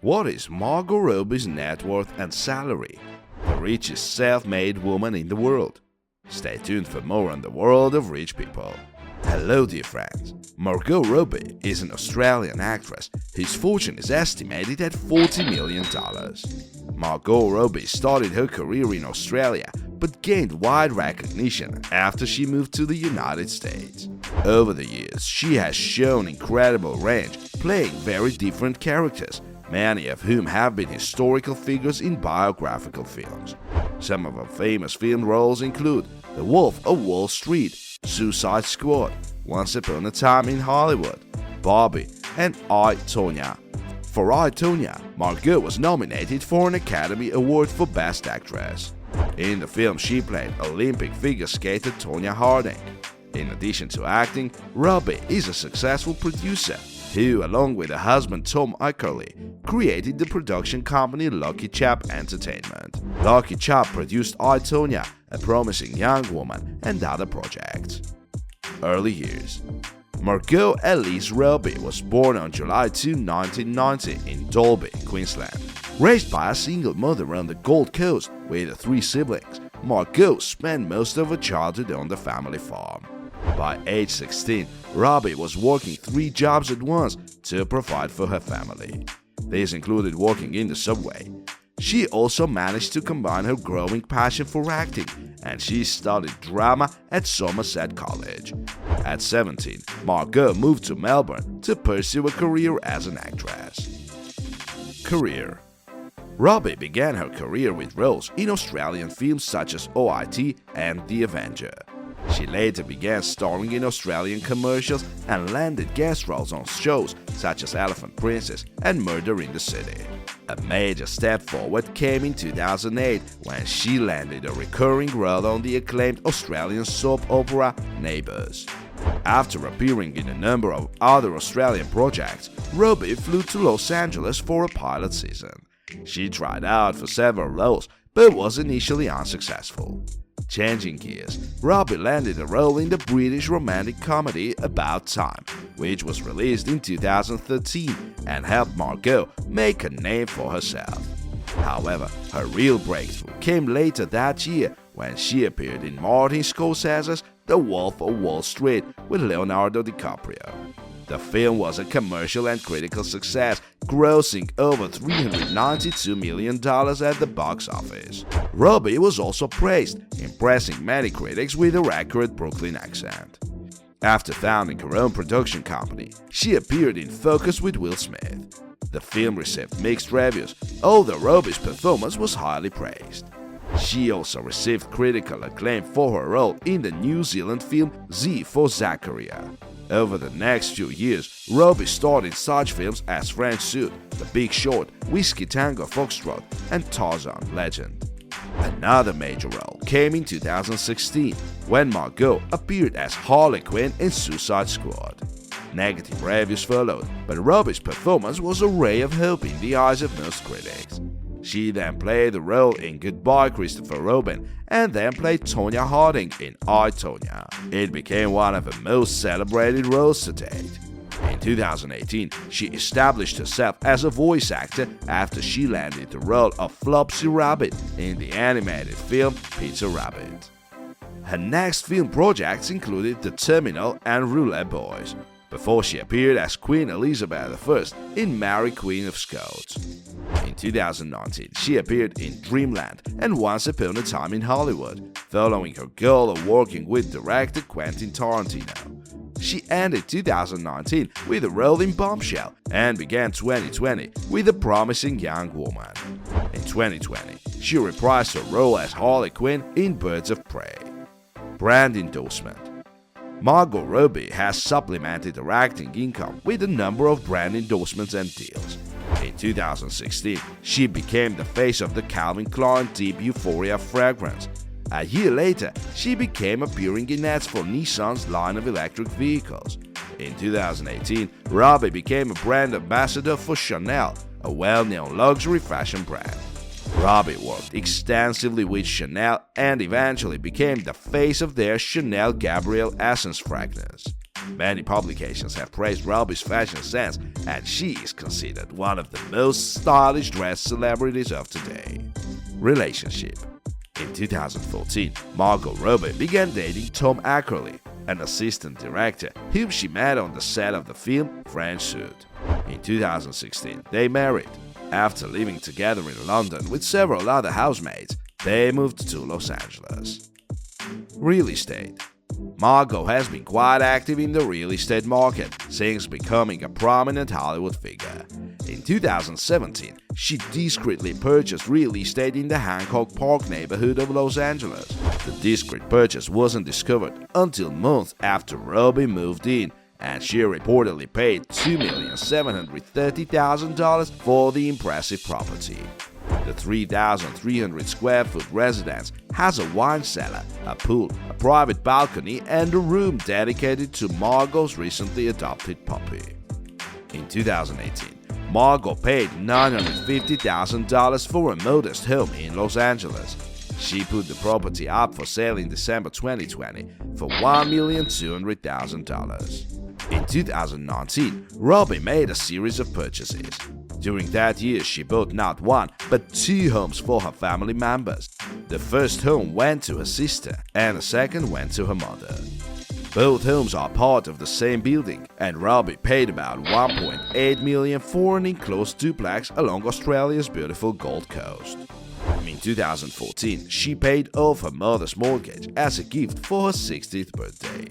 What is Margot Robbie's net worth and salary? The richest self-made woman in the world. Stay tuned for more on the world of rich people. Hello dear friends, Margot Robbie is an Australian actress whose fortune is estimated at $40 million. Margot Robbie started her career in Australia but gained wide recognition after she moved to the United States. Over the years, she has shown incredible range, playing very different characters, many of whom have been historical figures in biographical films. Some of her famous film roles include The Wolf of Wall Street, Suicide Squad, Once Upon a Time in Hollywood, Barbie, and I, Tonya. For I, Tonya, Margot was nominated for an Academy Award for Best Actress. In the film, she played Olympic figure skater Tonya Harding. In addition to acting, Robbie is a successful producer who, along with her husband Tom Ackerley, created the production company LuckyChap Entertainment. LuckyChap produced I, Tonya, A Promising Young Woman, and other projects. Early years. Margot Elise Robbie was born on July 2, 1990 in Dalby, Queensland. Raised by a single mother on the Gold Coast with 3 siblings, Margot spent most of her childhood on the family farm. By age 16, Robbie was working 3 jobs at once to provide for her family. These included working in the subway. She also managed to combine her growing passion for acting, and she studied drama at Somerset College. At 17, Margot moved to Melbourne to pursue a career as an actress. Career. Robbie began her career with roles in Australian films such as OIT and The Avenger. She later began starring in Australian commercials and landed guest roles on shows such as Elephant Princess and Murder in the City. A major step forward came in 2008 when she landed a recurring role on the acclaimed Australian soap opera Neighbours. After appearing in a number of other Australian projects, Robbie flew to Los Angeles for a pilot season. She tried out for several roles but was initially unsuccessful. Changing gears, Robbie landed a role in the British romantic comedy About Time, which was released in 2013 and helped Margot make a name for herself. However, her real breakthrough came later that year when she appeared in Martin Scorsese's The Wolf of Wall Street with Leonardo DiCaprio. The film was a commercial and critical success, grossing over $392 million at the box office. Robbie was also praised, impressing many critics with her accurate Brooklyn accent. After founding her own production company, she appeared in Focus with Will Smith. The film received mixed reviews, although Robbie's performance was highly praised. She also received critical acclaim for her role in the New Zealand film Z for Zachariah. Over the next few years, Robbie starred in such films as French Suit, The Big Short, Whiskey Tango Foxtrot, and Tarzan Legend. Another major role came in 2016 when Margot appeared as Harley Quinn in Suicide Squad. Negative reviews followed, but Robbie's performance was a ray of hope in the eyes of most critics. She then played the role in Goodbye Christopher Robin and then played Tonya Harding in I, Tonya. It became one of her most celebrated roles to date. In 2018, she established herself as a voice actor after she landed the role of Flopsy Rabbit in the animated film Peter Rabbit. Her next film projects included The Terminal and Roulette Boys, before she appeared as Queen Elizabeth I in Mary Queen of Scots. In 2019, she appeared in Dreamland and Once Upon a Time in Hollywood, following her goal of working with director Quentin Tarantino. She ended 2019 with a role in Bombshell and began 2020 with A Promising Young Woman. In 2020, she reprised her role as Harley Quinn in Birds of Prey. Brand endorsement. Margot Robbie has supplemented her acting income with a number of brand endorsements and deals. In 2016, she became the face of the Calvin Klein Deep Euphoria fragrance. A year later, she began appearing in ads for Nissan's line of electric vehicles. In 2018, Robbie became a brand ambassador for Chanel, a well-known luxury fashion brand. Robbie worked extensively with Chanel and eventually became the face of their Chanel Gabrielle Essence fragrance. Many publications have praised Robbie's fashion sense, and she is considered one of the most stylish dressed celebrities of today. Relationship. In 2014, Margot Robbie began dating Tom Ackerley, an assistant director whom she met on the set of the film French Suit. In 2016, they married. After living together in London with several other housemates, they moved to Los Angeles. Real estate. Margot has been quite active in the real estate market since becoming a prominent Hollywood figure. In 2017, she discreetly purchased real estate in the Hancock Park neighborhood of Los Angeles. The discreet purchase wasn't discovered until months after Robbie moved in, and she reportedly paid $2,730,000 for the impressive property. The 3,300 square foot residence has a wine cellar, a pool, a private balcony, and a room dedicated to Margot's recently adopted puppy. In 2018, Margot paid $950,000 for a modest home in Los Angeles. She put the property up for sale in December 2020 for $1,200,000. In 2019, Robbie made a series of purchases. During that year, she bought not one, but two homes for her family members. The first home went to her sister, and the second went to her mother. Both homes are part of the same building, and Robbie paid about $1.8 million for an enclosed duplex along Australia's beautiful Gold Coast. In 2014, she paid off her mother's mortgage as a gift for her 60th birthday.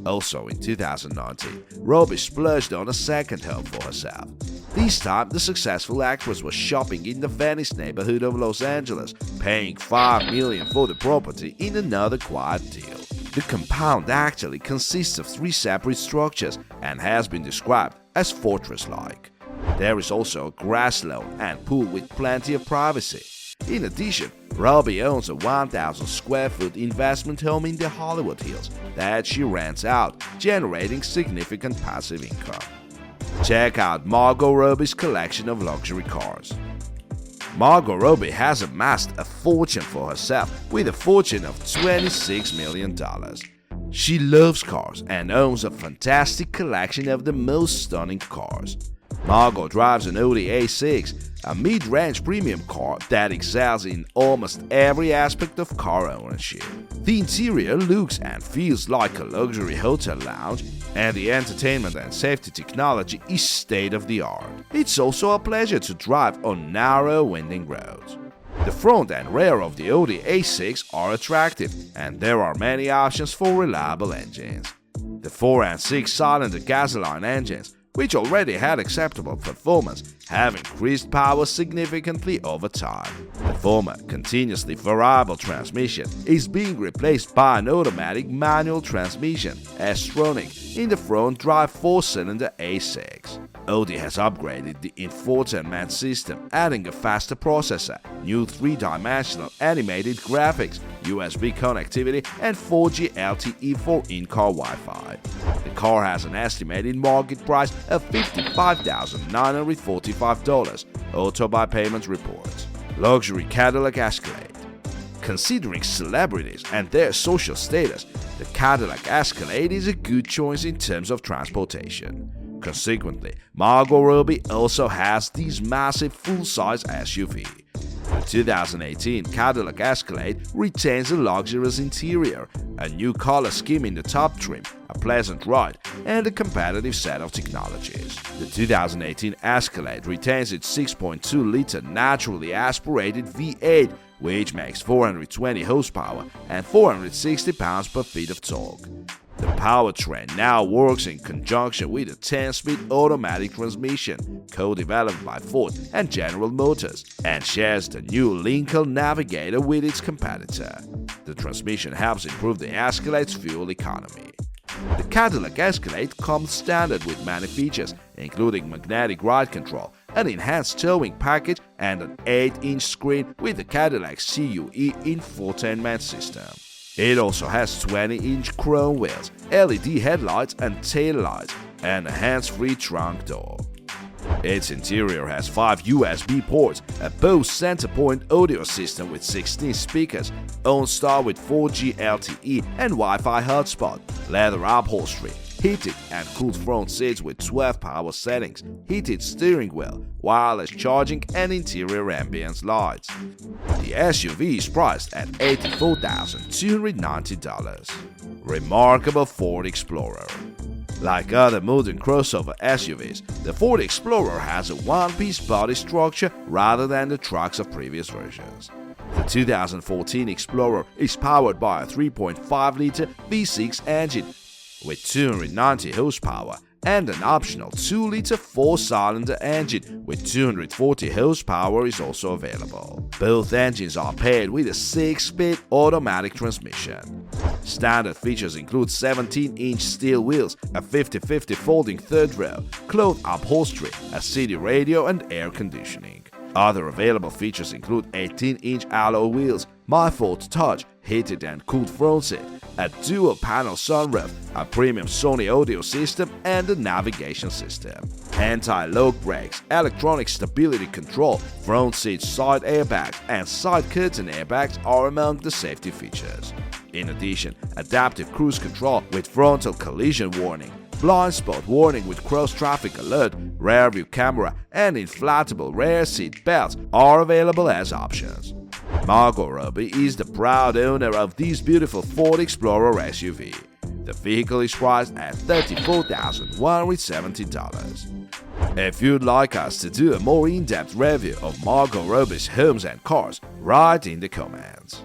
Also in 2019, Robbie splurged on a second home for herself. This time, the successful actress was shopping in the Venice neighborhood of Los Angeles, paying $5 million for the property in another quiet deal. The compound actually consists of 3 separate structures and has been described as fortress-like. There is also a grass lawn and pool with plenty of privacy. In addition, Robbie owns a 1,000 square foot investment home in the Hollywood Hills that she rents out, generating significant passive income. Check out Margot Robbie's collection of luxury cars. Margot Robbie has amassed a fortune for herself with a fortune of $26 million. She loves cars and owns a fantastic collection of the most stunning cars. Margot drives an Audi A6, a mid-range premium car that excels in almost every aspect of car ownership. The interior looks and feels like a luxury hotel lounge, and the entertainment and safety technology is state-of-the-art. It's also a pleasure to drive on narrow, winding roads. The front and rear of the Audi A6 are attractive, and there are many options for reliable engines. The 4- and 6-cylinder gasoline engines, which already had acceptable performance, have increased power significantly over time. The former continuously variable transmission is being replaced by an automatic manual transmission, S-tronic, in the front-drive 4-cylinder A6. Audi has upgraded the infotainment system, adding a faster processor, new 3-dimensional animated graphics, USB connectivity, and 4G LTE for in-car Wi-Fi. The car has an estimated market price of $55,945, Auto-Buy Payments reports. Luxury Cadillac Escalade. Considering celebrities and their social status, the Cadillac Escalade is a good choice in terms of transportation. Consequently, Margot Robbie also has this massive full-size SUV. The 2018 Cadillac Escalade retains a luxurious interior, a new color scheme in the top trim, a pleasant ride, and a competitive set of technologies. The 2018 Escalade retains its 6.2-liter naturally aspirated V8, which makes 420 horsepower and 460 pounds-per-feet of torque. The powertrain now works in conjunction with a 10-speed automatic transmission, co-developed by Ford and General Motors, and shares the new Lincoln Navigator with its competitor. The transmission helps improve the Escalade's fuel economy. The Cadillac Escalade comes standard with many features, including magnetic ride control, an enhanced towing package, and an 8-inch screen with the Cadillac CUE infotainment system. It also has 20-inch chrome wheels, LED headlights and taillights, and a hands-free trunk door. Its interior has 5 USB ports, a Bose center-point audio system with 16 speakers, OnStar with 4G LTE and Wi-Fi hotspot, leather upholstery, heated and cooled front seats with 12 power settings, heated steering wheel, wireless charging and interior ambience lights. The SUV is priced at $84,290. Remarkable Ford Explorer. Like other modern crossover SUVs, the Ford Explorer has a one-piece body structure rather than the trucks of previous versions. The 2014 Explorer is powered by a 3.5-liter V6 engine with 290 horsepower and an optional 2-liter 4-cylinder engine with 240 horsepower is also available. Both engines are paired with a 6-speed automatic transmission. Standard features include 17-inch steel wheels, a 50/50 folding third row, cloth upholstery, a CD radio and air conditioning. Other available features include 18-inch alloy wheels, My Ford Touch, heated and cooled front seat, a dual-panel sunroof, a premium Sony audio system and a navigation system. Anti-lock brakes, electronic stability control, front seat side airbags and side curtain airbags are among the safety features. In addition, adaptive cruise control with frontal collision warning, blind spot warning with cross-traffic alert, rear-view camera and inflatable rear seat belts are available as options. Margot Robbie is the proud owner of this beautiful Ford Explorer SUV. The vehicle is priced at $34,170. If you'd like us to do a more in-depth review of Margot Robbie's homes and cars, write in the comments.